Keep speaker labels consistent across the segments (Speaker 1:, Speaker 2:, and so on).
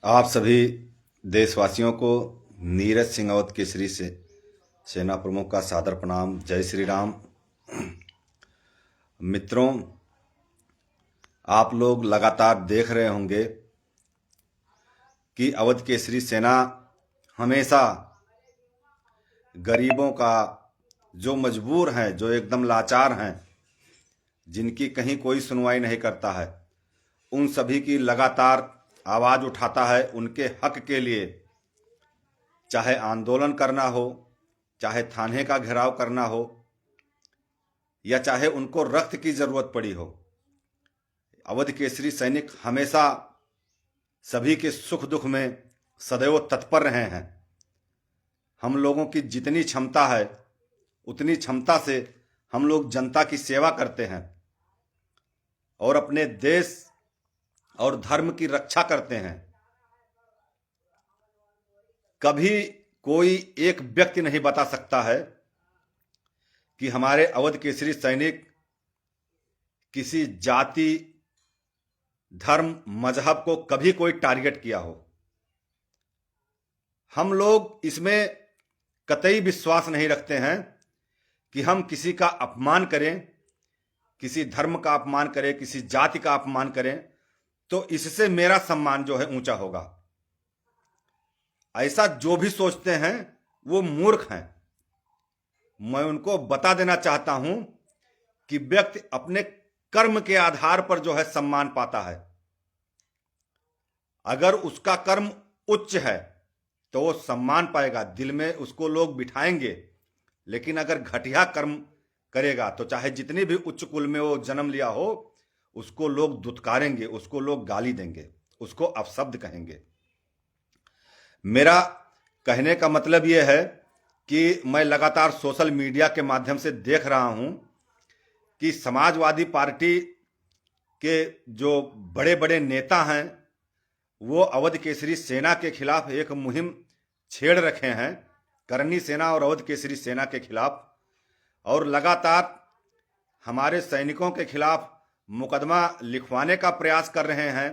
Speaker 1: आप सभी देशवासियों को नीरज सिंह अवध केसरी से सेना प्रमुख का सादर प्रणाम। जय श्री राम। मित्रों, आप लोग लगातार देख रहे होंगे कि अवध केसरी सेना हमेशा गरीबों का, जो मजबूर हैं, जो एकदम लाचार हैं, जिनकी कहीं कोई सुनवाई नहीं करता है, उन सभी की लगातार आवाज़ उठाता है। उनके हक के लिए चाहे आंदोलन करना हो, चाहे थाने का घेराव करना हो, या चाहे उनको रक्त की जरूरत पड़ी हो, अवध केसरी सैनिक हमेशा सभी के सुख दुख में सदैव तत्पर रहे हैं। हम लोगों की जितनी क्षमता है उतनी क्षमता से हम लोग जनता की सेवा करते हैं और अपने देश और धर्म की रक्षा करते हैं। कभी कोई एक व्यक्ति नहीं बता सकता है कि हमारे अवध केसरी सैनिक किसी जाति, धर्म, मजहब को कभी कोई टारगेट किया हो। हम लोग इसमें कतई विश्वास नहीं रखते हैं कि हम किसी का अपमान करें, किसी धर्म का अपमान करें, किसी जाति का अपमान करें तो इससे मेरा सम्मान जो है ऊंचा होगा। ऐसा जो भी सोचते हैं वो मूर्ख हैं। मैं उनको बता देना चाहता हूं कि व्यक्ति अपने कर्म के आधार पर जो है सम्मान पाता है। अगर उसका कर्म उच्च है तो वो सम्मान पाएगा, दिल में उसको लोग बिठाएंगे। लेकिन अगर घटिया कर्म करेगा तो चाहे जितनी भी उच्च कुल में वो जन्म लिया हो, उसको लोग दुत्कारेंगे, उसको लोग गाली देंगे, उसको अपशब्द कहेंगे। मेरा कहने का मतलब यह है कि मैं लगातार सोशल मीडिया के माध्यम से देख रहा हूं कि समाजवादी पार्टी के जो बड़े बड़े नेता हैं वो अवध केसरी सेना के खिलाफ एक मुहिम छेड़ रखे हैं, करनी सेना और अवध केसरी सेना के खिलाफ, और लगातार हमारे सैनिकों के खिलाफ मुकदमा लिखवाने का प्रयास कर रहे हैं।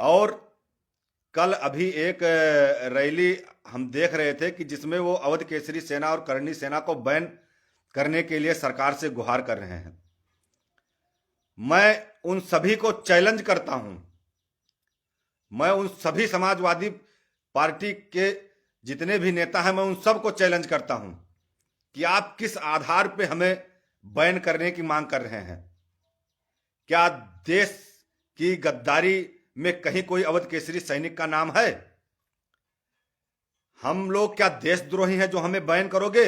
Speaker 1: और कल अभी एक रैली हम देख रहे थे कि जिसमें वो अवध केसरी सेना और करनी सेना को बैन करने के लिए सरकार से गुहार कर रहे हैं। मैं उन सभी को चैलेंज करता हूं, मैं उन सभी समाजवादी पार्टी के जितने भी नेता हैं, मैं उन सबको चैलेंज करता हूं कि आप किस आधार पे हमें बैन करने की मांग कर रहे हैं। क्या देश की गद्दारी में कहीं कोई अवध केसरी सैनिक का नाम है? हम लोग क्या देशद्रोही हैं जो हमें बैन करोगे?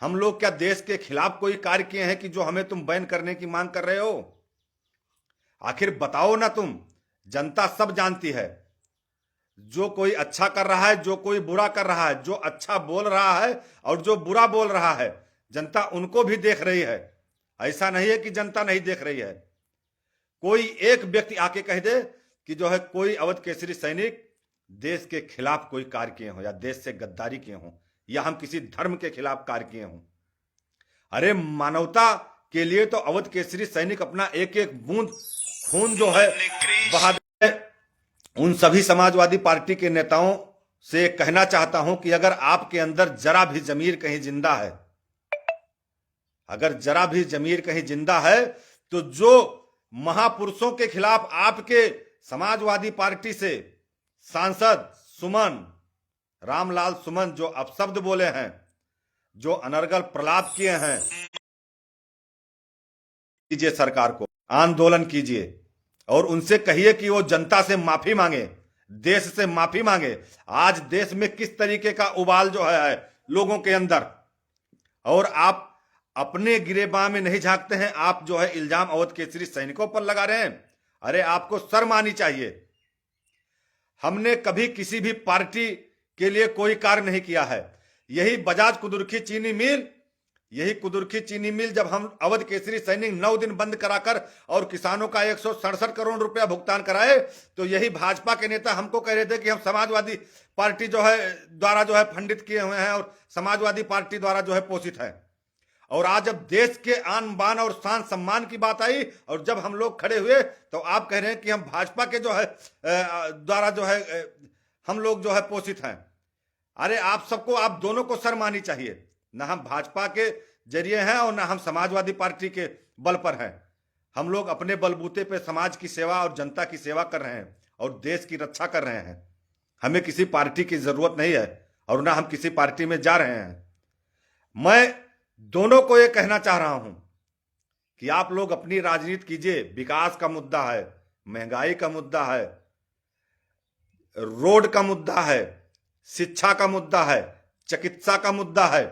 Speaker 1: हम लोग क्या देश के खिलाफ कोई कार्य किए हैं कि जो हमें तुम बैन करने की मांग कर रहे हो? आखिर बताओ ना तुम। जनता सब जानती है, जो कोई अच्छा कर रहा है, जो कोई बुरा कर रहा है, जो अच्छा बोल रहा है और जो बुरा बोल रहा है, जनता उनको भी देख रही है। ऐसा नहीं है कि जनता नहीं देख रही है। कोई एक व्यक्ति आके कह दे कि जो है कोई अवध केसरी सैनिक देश के खिलाफ कोई कार्य किए हों या देश से गद्दारी किए हों या हम किसी धर्म के खिलाफ कार्य किए हों। अरे मानवता के लिए तो अवध केसरी सैनिक अपना एक एक बूंद खून जो है बहा दे। उन सभी समाजवादी पार्टी के नेताओं से कहना चाहता हूं कि अगर आपके अंदर जरा भी जमीर कहीं जिंदा है, अगर जरा भी जमीर कहीं जिंदा है, तो जो महापुरुषों के खिलाफ आपके समाजवादी पार्टी से सांसद सुमन, रामलाल सुमन जो अपशब्द बोले हैं, जो अनर्गल प्रलाप किए हैं, कीजिए, सरकार को आंदोलन कीजिए और उनसे कहिए कि वो जनता से माफी मांगे, देश से माफी मांगे। आज देश में किस तरीके का उबाल जो है लोगों के अंदर, और आप अपने गिरेबान में नहीं झांकते हैं। आप जो है इल्जाम अवध केसरी सैनिकों पर लगा रहे हैं। अरे आपको शर्म आनी चाहिए। हमने कभी किसी भी पार्टी के लिए कोई कार्य नहीं किया है। यही बजाज कुदुर्खी चीनी मिल, यही कुदुर्खी चीनी मिल जब हम अवध केसरी सैनिक 9 दिन बंद कराकर और किसानों का 167 करोड़ रुपया भुगतान कराए, तो यही भाजपा के नेता हमको कह रहे थे कि हम समाजवादी पार्टी जो है द्वारा जो है फंडित किए हुए हैं और समाजवादी पार्टी द्वारा जो है पोषित है। और आज जब देश के आन बान और शान सम्मान की बात आई और जब हम लोग खड़े हुए तो आप कह रहे हैं कि हम भाजपा के जो है द्वारा जो है हम लोग जो है पोषित हैं। अरे आप सबको, आप दोनों को शर्म आनी चाहिए। ना हम भाजपा के जरिए हैं और ना हम समाजवादी पार्टी के बल पर हैं। हम लोग अपने बलबूते पे समाज की सेवा और जनता की सेवा कर रहे हैं और देश की रक्षा कर रहे हैं। हमें किसी पार्टी की जरूरत नहीं है और ना हम किसी पार्टी में जा रहे हैं। मैं दोनों को ये कहना चाह रहा हूं कि आप लोग अपनी राजनीति कीजिए। विकास का मुद्दा है, महंगाई का मुद्दा है, रोड का मुद्दा है, शिक्षा का मुद्दा है, चिकित्सा का मुद्दा है,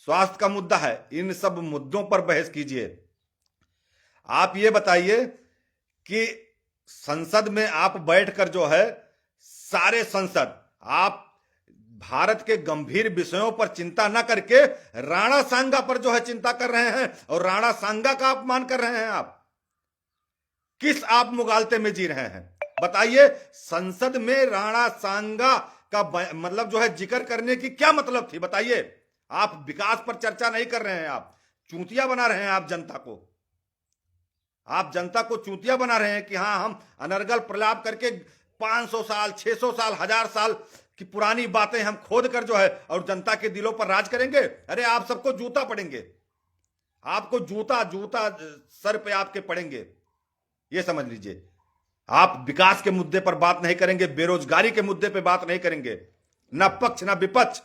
Speaker 1: स्वास्थ्य का मुद्दा है। इन सब मुद्दों पर बहस कीजिए। आप ये बताइए कि संसद में आप बैठकर जो है सारे संसद आप भारत के गंभीर विषयों पर चिंता न करके राणा सांगा पर जो है चिंता कर रहे हैं और राणा सांगा का अपमान कर रहे हैं। आप किस आप मुगालते में जी रहे हैं बताइए। संसद में राणा सांगा का मतलब जो है जिक्र करने की क्या मतलब थी बताइए। आप विकास पर चर्चा नहीं कर रहे हैं, आप चूतिया बना रहे हैं। आप जनता को चूतिया बना रहे हैं कि हाँ हम अनर्गल प्रलाप करके 500 साल 600 साल 1000 साल की पुरानी बातें हम खोद कर जो है और जनता के दिलों पर राज करेंगे। अरे आप सबको जूता पड़ेंगे, आपको जूता जूता सर पे आपके पड़ेंगे, ये समझ लीजिए। आप विकास के मुद्दे पर बात नहीं करेंगे, बेरोजगारी के मुद्दे पर बात नहीं करेंगे, ना पक्ष ना विपक्ष।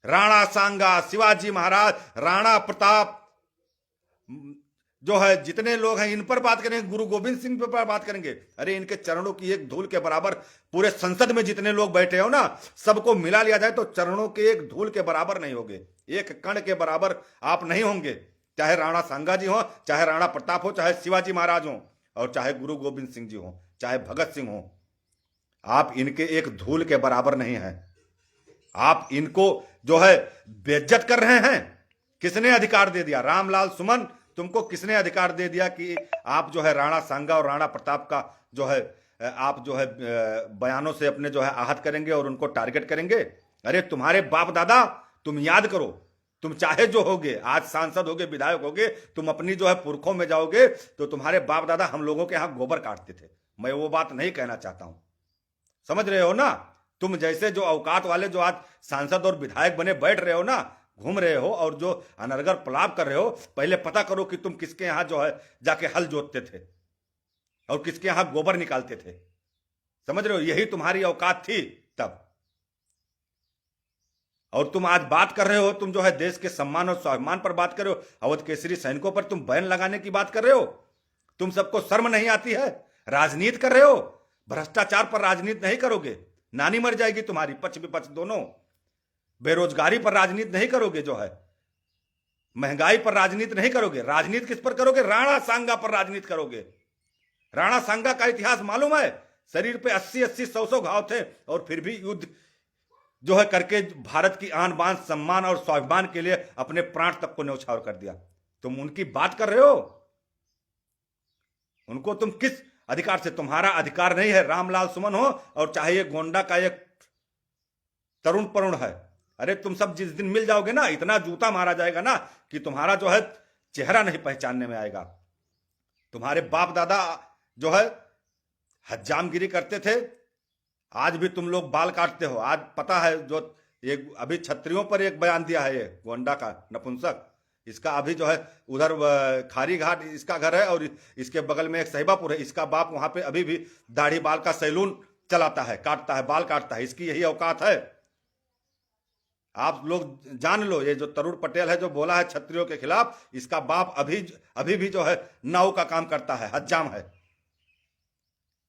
Speaker 1: राणा सांगा, शिवाजी महाराज, राणा प्रताप जो है जितने लोग हैं इन पर बात करेंगे, गुरु गोविंद सिंह पर बात करेंगे। अरे इनके चरणों की एक धूल के बराबर पूरे संसद में जितने लोग बैठे हो ना, सबको मिला लिया जाए तो चरणों के एक धूल के बराबर नहीं होंगे, एक कण के बराबर आप नहीं होंगे। चाहे राणा सांगा जी हो, चाहे राणा प्रताप हो, चाहे शिवाजी महाराज हो और चाहे गुरु गोविंद सिंह जी हो, चाहे भगत सिंह हो, आप इनके एक धूल के बराबर नहीं है। आप इनको जो है बेइज्जत कर रहे हैं। किसने अधिकार दे दिया? रामलाल सुमन, तुमको किसने अधिकार दे दिया कि आप जो है राणा सांगा और राणा प्रताप का जो है आप जो है बयानों से अपने जो है आहत करेंगे और उनको टारगेट करेंगे? अरे तुम्हारे बाप दादा, तुम याद करो, तुम चाहे जो होगे, आज सांसद होगे, विधायक होगे, तुम अपनी जो है पुरखों में जाओगे तो तुम्हारे बाप दादा हम लोगों के यहां गोबर काटते थे। मैं वो बात नहीं कहना चाहता हूं, समझ रहे हो ना। तुम जैसे जो औकात वाले जो आज सांसद और विधायक बने बैठ रहे हो ना, घूम रहे हो और जो अनर्गल प्रलाप कर रहे हो, पहले पता करो कि तुम किसके यहां जो है जाके हल जोतते थे और किसके यहां गोबर निकालते थे। समझ रहे हो, यही तुम्हारी औकात थी तब। और तुम आज बात कर रहे हो, तुम जो है देश के सम्मान और स्वाभिमान पर बात कर रहे हो, अवध केसरी सैनिकों पर तुम बैन लगाने की बात कर रहे हो। तुम सबको शर्म नहीं आती है? राजनीति कर रहे हो, भ्रष्टाचार पर राजनीति नहीं करोगे, नानी मर जाएगी तुम्हारी, पक्ष विपक्ष दोनों। बेरोजगारी पर राजनीति नहीं करोगे, जो है महंगाई पर राजनीति नहीं करोगे। राजनीति किस पर करोगे? राणा सांगा पर राजनीति करोगे। राणा सांगा का इतिहास मालूम है? शरीर पे 80-80 100-100 घाव थे और फिर भी युद्ध जो है करके भारत की आन बान सम्मान और स्वाभिमान के लिए अपने प्राण तक को न्यौछावर कर दिया। तुम उनकी बात कर रहे हो? उनको तुम किस अधिकार से? तुम्हारा अधिकार नहीं है, रामलाल सुमन हो और चाहे ये गोंडा का एक तरुण परुण है। अरे तुम सब जिस दिन मिल जाओगे ना, इतना जूता मारा जाएगा ना कि तुम्हारा जो है चेहरा नहीं पहचानने में आएगा। तुम्हारे बाप दादा जो है हज्जामगिरी करते थे, आज भी तुम लोग बाल काटते हो। आज पता है जो एक अभी छत्रियों पर एक बयान दिया है, ये गोंडा का नपुंसक, इसका अभी जो है उधर खारी घाट इसका घर है और इसके बगल में एक सहिबापुर है, इसका बाप वहां पे अभी भी दाढ़ी बाल का सैलून चलाता है, काटता है, बाल काटता है। इसकी यही औकात है। आप लोग जान लो, ये जो तरुण पटेल है जो बोला है छत्रियों के खिलाफ, इसका बाप अभी भी जो है नाव का काम करता है, हज्जाम है।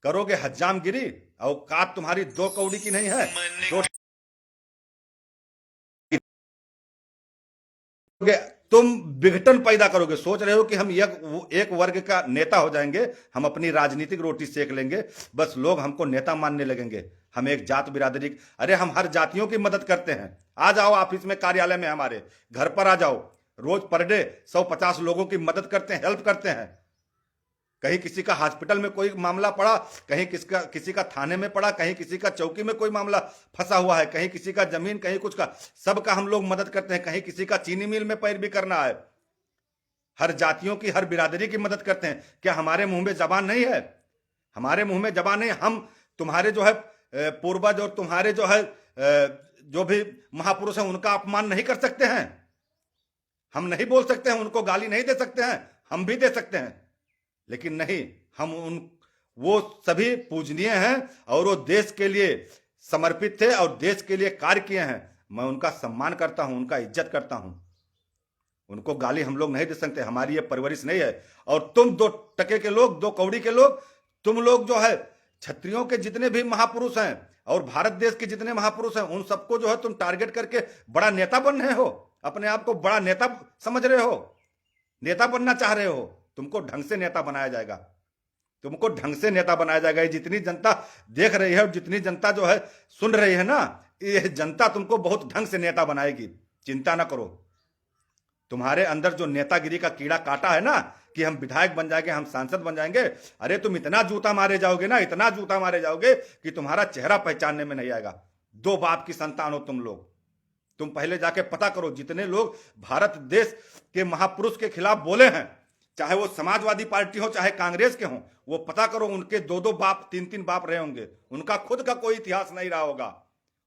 Speaker 1: करोगे हज्जामगिरी? औकात तुम्हारी 2 कौड़ी की नहीं है, तुम विघटन पैदा करोगे। सोच रहे हो कि हम एक वर्ग का नेता हो जाएंगे, हम अपनी राजनीतिक रोटी सेक लेंगे, बस लोग हमको नेता मानने लगेंगे। हम एक जात बिरादरी, अरे हम हर जातियों की मदद करते हैं। आ जाओ ऑफिस में, कार्यालय में, हमारे घर पर आ जाओ, रोज पर डे 150 लोगों की मदद करते हैं, हेल्प करते हैं। कहीं किसी का हॉस्पिटल में कोई मामला पड़ा, कहीं किसी का थाने में पड़ा, कहीं किसी का चौकी में कोई मामला फंसा हुआ है, कहीं किसी का जमीन, कहीं कुछ का, सबका हम लोग मदद करते हैं। कहीं किसी का चीनी मिल में पैर भी करना है, हर जातियों की, हर बिरादरी की मदद करते हैं। क्या हमारे मुंह में जबान नहीं है? हमारे मुंह में जबान नहीं। हम तुम्हारे जो है पूर्वज और तुम्हारे जो है जो भी महापुरुष हैं उनका अपमान नहीं कर सकते हैं? हम नहीं बोल सकते हैं, उनको गाली नहीं दे सकते हैं? हम भी दे सकते हैं, लेकिन नहीं, हम वो सभी पूजनीय हैं और वो देश के लिए समर्पित थे और देश के लिए कार्य किए हैं। मैं उनका सम्मान करता हूं, उनका इज्जत करता हूं। उनको गाली हम लोग नहीं दे सकते, हमारी ये परवरिश नहीं है। और तुम 2 टके के लोग, 2 कौड़ी के लोग, तुम लोग जो है क्षत्रियों के जितने भी महापुरुष हैं और भारत देश के जितने महापुरुष हैं उन सबको जो है तुम टारगेट करके बड़ा नेता बन रहे हो, अपने आप को बड़ा नेता समझ रहे हो, नेता बनना चाह रहे हो। तुमको ढंग से नेता बनाया जाएगा, तुमको ढंग से नेता बनाया जाएगा। ये जितनी जनता देख रही है और जितनी जनता जो है सुन रही है ना, ये जनता तुमको बहुत ढंग से नेता बनाएगी, चिंता ना करो। तुम्हारे अंदर जो नेतागिरी का कीड़ा काटा है ना कि हम विधायक बन जाएंगे, हम सांसद बन जाएंगे, अरे तुम इतना जूता मारे जाओगे ना, इतना जूता मारे जाओगे कि तुम्हारा चेहरा पहचानने में नहीं आएगा। 2 बाप की संतान हो तुम लोग। तुम पहले जाके पता करो, जितने लोग भारत देश के महापुरुष के खिलाफ बोले हैं, चाहे वो समाजवादी पार्टी हो चाहे कांग्रेस के हों, वो पता करो उनके 2-2 बाप 3-3 बाप रहे होंगे, उनका खुद का कोई इतिहास नहीं रहा होगा।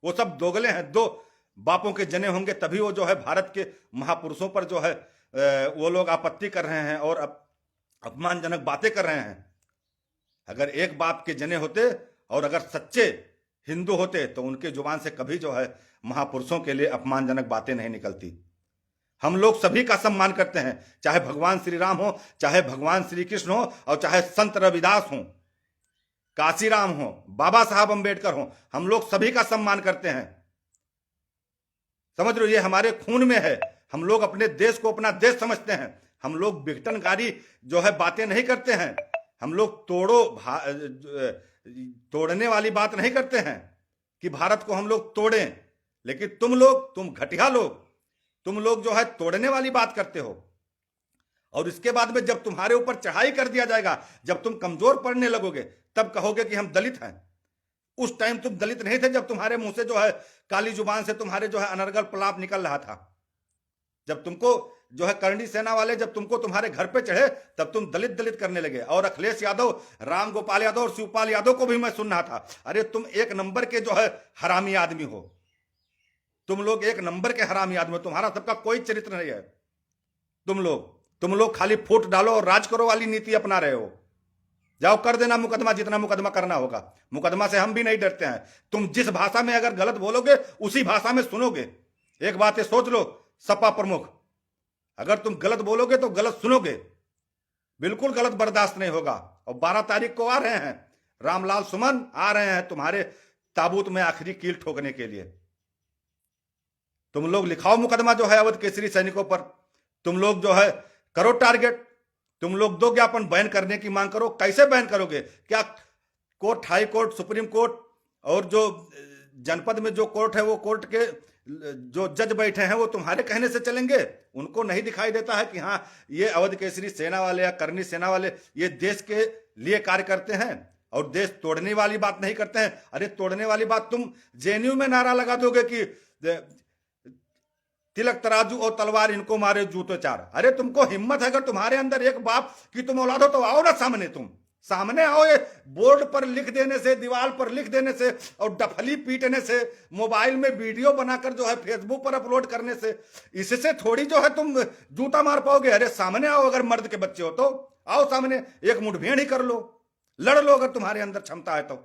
Speaker 1: वो सब दोगले हैं, 2 बापों के जने होंगे, तभी वो जो है भारत के महापुरुषों पर जो है वो लोग आपत्ति कर रहे हैं और अपमानजनक बातें कर रहे हैं। अगर एक बाप के जने होते और अगर सच्चे हिंदू होते तो उनके जुबान से कभी जो है महापुरुषों के लिए अपमानजनक बातें नहीं निकलती। हम लोग सभी का सम्मान करते हैं, चाहे भगवान श्री राम हो, चाहे भगवान श्री कृष्ण हो, और चाहे संत रविदास हो, काशीराम हो, बाबा साहब अंबेडकर हो, हम लोग सभी का सम्मान करते हैं। समझ रहे हो, ये हमारे खून में है। हम लोग अपने देश को अपना देश समझते हैं। हम लोग विघटनकारी जो है बातें नहीं करते हैं। हम लोग तोड़ने वाली बात नहीं करते हैं कि भारत को हम लोग तोड़ें, लेकिन तुम घटिया लोग, तुम लोग जो है तोड़ने वाली बात करते हो। और इसके बाद में जब तुम्हारे ऊपर चढ़ाई कर दिया जाएगा, जब तुम कमजोर पड़ने लगोगे, तब कहोगे कि हम दलित हैं। उस टाइम तुम दलित नहीं थे, जब तुम्हारे मुंह से जो है काली जुबान से तुम्हारे जो है अनर्गल प्रलाप निकल रहा था। जब तुमको जो है करणी सेना वाले जब तुमको तुम्हारे घर पे चढ़े, तब तुम दलित दलित करने लगे। और अखिलेश यादव, राम गोपाल यादव और शिवपाल यादव को भी मैं सुन रहा था, अरे तुम 1 नंबर के जो है हरामी आदमी हो, तुम लोग 1 नंबर के हरामी आदमी हो, तुम्हारा सबका कोई चरित्र नहीं है। तुम लोग खाली फूट डालो और राज करो वाली नीति अपना रहे हो। जाओ कर देना मुकदमा, जितना मुकदमा करना होगा। मुकदमा से हम भी नहीं डरते हैं। तुम जिस भाषा में अगर गलत बोलोगे उसी भाषा में सुनोगे। एक बात है सोच लो सपा प्रमुख, अगर तुम गलत बोलोगे तो गलत सुनोगे, बिल्कुल गलत बर्दाश्त नहीं होगा। और 12 तारीख को आ रहे हैं, रामलाल सुमन आ रहे हैं तुम्हारे ताबूत में आखिरी कील ठोकने के लिए। तुम लोग लिखाओ मुकदमा जो है अवध केसरी सैनिकों पर, तुम लोग जो है करो टारगेट, तुम लोग 2 ज्ञापन बैन करने की मांग करो। कैसे बैन करोगे? क्या court, high court, supreme court और जो जनपद में जो कोर्ट है, वो कोर्ट के जो जज बैठे हैं वो तुम्हारे कहने से चलेंगे? उनको नहीं दिखाई देता है कि हाँ ये अवध केसरी सेना वाले या करनी सेना वाले ये देश के लिए कार्य करते हैं और देश तोड़ने वाली बात नहीं करते हैं? अरे तोड़ने वाली बात तुम जेएनयू में नारा लगा दोगे कि तिलक तराजू और तलवार इनको मारे जूते 4। अरे तुमको हिम्मत है, अगर तुम्हारे अंदर एक बाप की तुम औलाद हो तो आओ ना सामने, तुम सामने आओ। ये बोर्ड पर लिख देने से, दीवार पर लिख देने से और डफली पीटने से, मोबाइल में वीडियो बनाकर जो है फेसबुक पर अपलोड करने से, इससे थोड़ी जो है तुम जूता मार पाओगे। अरे सामने आओ, अगर मर्द के बच्चे हो तो आओ सामने, एक मुठभेड़ ही कर लो, लड़ लो, अगर तुम्हारे अंदर क्षमता है तो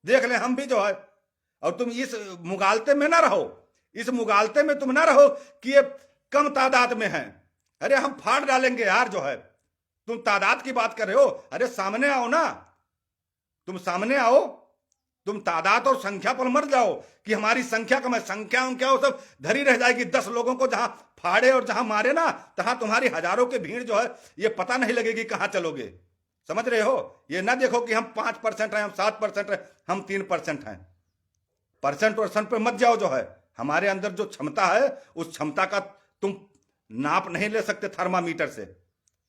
Speaker 1: देख ले हम भी जो है। और तुम इस मुगालते में ना रहो, इस मुगालते में तुम ना रहो कि ये कम तादाद में है। अरे हम फाड़ डालेंगे यार जो है, तुम तादाद की बात कर रहे हो। अरे सामने आओ ना, तुम सामने आओ, तुम तादाद और संख्या पर मर जाओ कि हमारी संख्या कम है। संख्या वो सब धरी रह जाएगी। 10 लोगों को जहां फाड़े और जहां मारे ना, तहां तुम्हारी हजारों की भीड़ जो है ये पता नहीं लगेगी कहां चलोगे। समझ रहे हो? ये ना देखो कि हम 5% हैं, हम 7% हैं, हम 3% हैं। परसेंट पे मत जाओ। जो है हमारे अंदर जो क्षमता है, उस क्षमता का तुम नाप नहीं ले सकते थर्मामीटर से।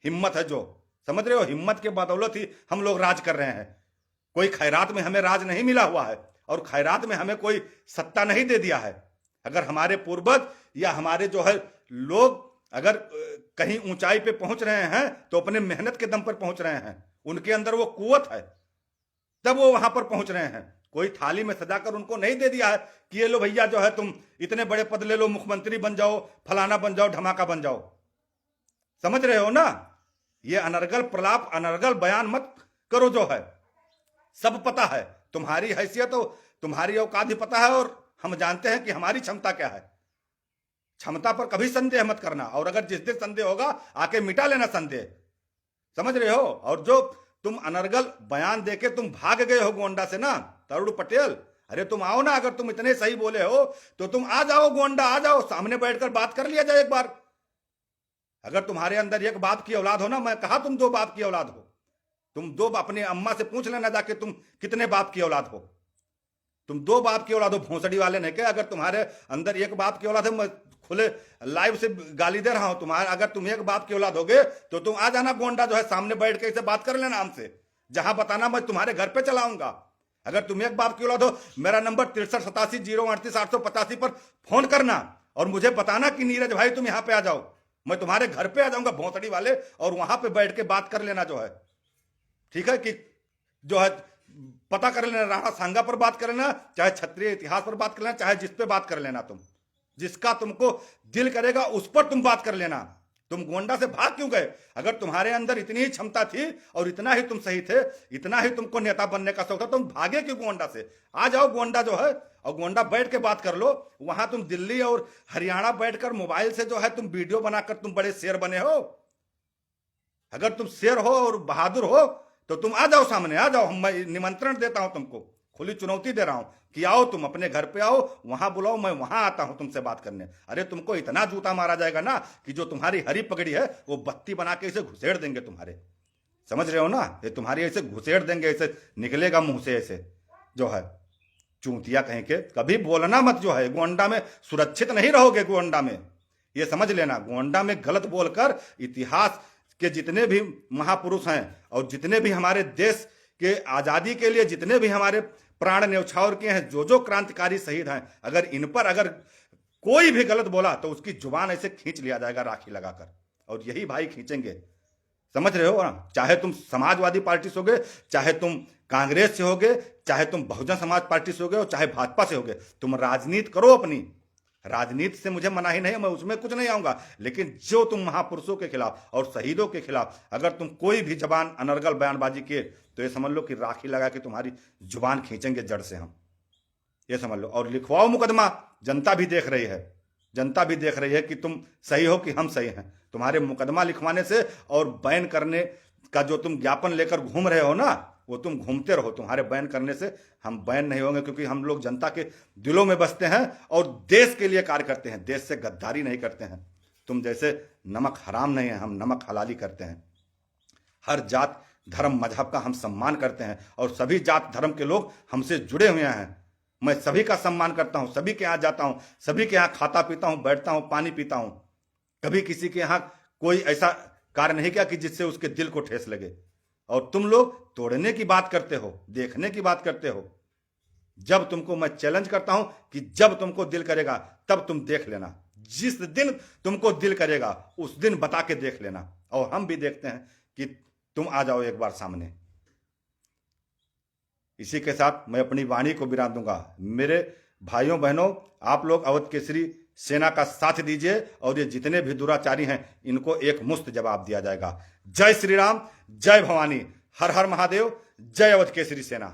Speaker 1: हिम्मत है जो, समझ रहे हो? हिम्मत के बदौलत ही हम लोग राज कर रहे हैं। कोई खैरात में हमें राज नहीं मिला हुआ है और खैरात में हमें कोई सत्ता नहीं दे दिया है। अगर हमारे पूर्वज या हमारे जो है लोग अगर कहीं ऊंचाई पे पहुंच रहे हैं तो अपने मेहनत के दम पर पहुंच रहे हैं, उनके अंदर वो कुव्वत है, तब वो वहां पर पहुंच रहे हैं। कोई थाली में सजाकर उनको नहीं दे दिया है कि ये लो भैया जो है तुम इतने बड़े पद ले लो, मुख्यमंत्री बन जाओ, फलाना बन जाओ, धमाका बन जाओ। समझ रहे हो ना? ये अनर्गल प्रलाप, अनर्गल बयान मत करो। जो है सब पता है, तुम्हारी हैसियत हो, तुम्हारी औकात भी पता है और हम जानते हैं कि हमारी क्षमता क्या है। क्षमता पर कभी संदेह मत करना, और अगर जिस दिन संदेह होगा आके मिटा लेना संदेह। समझ रहे हो? और जो तुम अनर्गल बयान देके तुम भाग गए हो गोंडा से ना, तरुण पटेल, अरे तुम आओ ना, अगर तुम इतने सही बोले हो तो तुम आ जाओ गोंडा, आ जाओ, सामने बैठकर बात कर लिया जाए एक बार। अगर तुम्हारे अंदर एक बाप की औलाद हो ना, मैं कहा तुम 2 बाप की औलाद हो, तुम 2 अपनी अम्मा से पूछ लेना जाके तुम कितने बाप की औलाद हो। तुम 2 बाप की औलाद हो, भोंसड़ी वाले नहीं के। अगर तुम्हारे अंदर एक बाप की औलाद है, मैं खुले लाइव से गाली दे रहा हूं तुम्हारे, अगर तुम एक बाप की औलाद होगे तो तुम आ जाना गोंडा, जो है सामने बैठ के इसे बात कर लेना हमसे, जहां बताना मैं तुम्हारे घर पे चलाऊंगा। अगर तुम एक बाप की औलाद हो, मेरा नंबर 6387083885 पर फोन करना और मुझे बताना कि नीरज भाई तुम यहां पे आ जाओ, मैं तुम्हारे घर पे आ जाऊंगा भोंसड़ी वाले, और वहां पे बैठ के बात कर लेना। जो है ठीक है कि जो है पता कर लेना, राणा सांगा पर बात कर लेना, चाहे क्षत्रिय इतिहास पर बात कर लेना, चाहे जिस पे बात कर लेना, तुम जिसका तुमको दिल करेगा उस पर तुम बात कर लेना। तुम गोंडा से भाग क्यों गए? अगर तुम्हारे अंदर इतनी ही क्षमता थी और इतना ही तुम सही थे, इतना ही तुमको नेता बनने का शौक था, तुम भागे क्यों गोंडा से? आ जाओ गोंडा जो है, और गोंडा बैठ के बात कर लो। वहां तुम दिल्ली और हरियाणा बैठकर मोबाइल से जो है तुम वीडियो बनाकर तुम बड़े शेर बने हो। अगर तुम शेर हो और बहादुर हो तो तुम आ जाओ, सामने आ जाओ। मैं निमंत्रण देता हूं तुमको, खुली चुनौती दे रहा हूं कि आओ, तुम अपने घर पे आओ, वहां बुलाओ, मैं वहां आता हूं तुमसे बात करने। अरे तुमको इतना जूता मारा जाएगा ना कि जो तुम्हारी हरी पगड़ी है वो बत्ती बना के इसे घुसेड़ देंगे तुम्हारे। समझ रहे हो ना? ये तुम्हारी ऐसे घुसेड़ देंगे, ऐसे निकलेगा मुंह से ऐसे जो है चूतिया कहीं के। कभी बोलना मत, जो है गोंडा में सुरक्षित नहीं रहोगे। गोंडा में ये समझ लेना, गोंडा में गलत बोलकर इतिहास के जितने भी महापुरुष हैं और जितने भी हमारे देश के आजादी के लिए जितने भी हमारे प्राण न्यौछावर किए हैं, जो जो क्रांतिकारी शहीद हैं, अगर इन पर अगर कोई भी गलत बोला तो उसकी जुबान ऐसे खींच लिया जाएगा राखी लगाकर, और यही भाई खींचेंगे। समझ रहे हो ना? चाहे तुम समाजवादी पार्टी से होगे, चाहे तुम कांग्रेस से होगे, चाहे तुम बहुजन समाज पार्टी से होगे, और चाहे भाजपा से होगे, तुम राजनीति करो अपनी। राजनीति से मुझे मना ही नहीं है, मैं उसमें कुछ नहीं आऊंगा, लेकिन जो तुम महापुरुषों के खिलाफ और शहीदों के खिलाफ अगर तुम कोई भी जबान अनर्गल बयानबाजी किए तो ये समझ लो कि राखी लगा के तुम्हारी जुबान खींचेंगे जड़ से हम, ये समझ लो। और लिखवाओ मुकदमा, जनता भी देख रही है, जनता भी देख रही है कि तुम सही हो कि हम सही हैं। तुम्हारे मुकदमा लिखवाने से और बैन करने का जो तुम ज्ञापन लेकर घूम रहे हो ना, वो तुम घूमते रहो। तुम्हारे बैन करने से हम बैन नहीं होंगे, क्योंकि हम लोग जनता के दिलों में बसते हैं और देश के लिए कार्य करते हैं, देश से गद्दारी नहीं करते हैं। तुम जैसे नमक हराम नहीं है, हम नमक हलाली करते हैं। हर जात धर्म मजहब का हम सम्मान करते हैं और सभी जात धर्म के लोग हमसे जुड़े हुए हैं। मैं सभी का सम्मान करता हूं, सभी के यहां जाता हूं, सभी के यहां खाता पीता हूं, बैठता हूं, पानी पीता हूं। कभी किसी के यहां कोई ऐसा कार्य नहीं किया कि जिससे उसके दिल को ठेस लगे। और तुम लोग तोड़ने की बात करते हो, देखने की बात करते हो। जब तुमको मैं चैलेंज करता हूं कि जब तुमको दिल करेगा तब तुम देख लेना, जिस दिन तुमको दिल करेगा उस दिन बता के देख लेना, और हम भी देखते हैं कि तुम आ जाओ एक बार सामने। इसी के साथ मैं अपनी वाणी को विराम दूंगा। मेरे भाइयों बहनों, आप लोग अवध केसरी सेना का साथ दीजिए और ये जितने भी दुराचारी हैं इनको एक मुश्त जवाब दिया जाएगा। जय श्री राम, जय भवानी, हर हर महादेव, जय अवध केसरी सेना।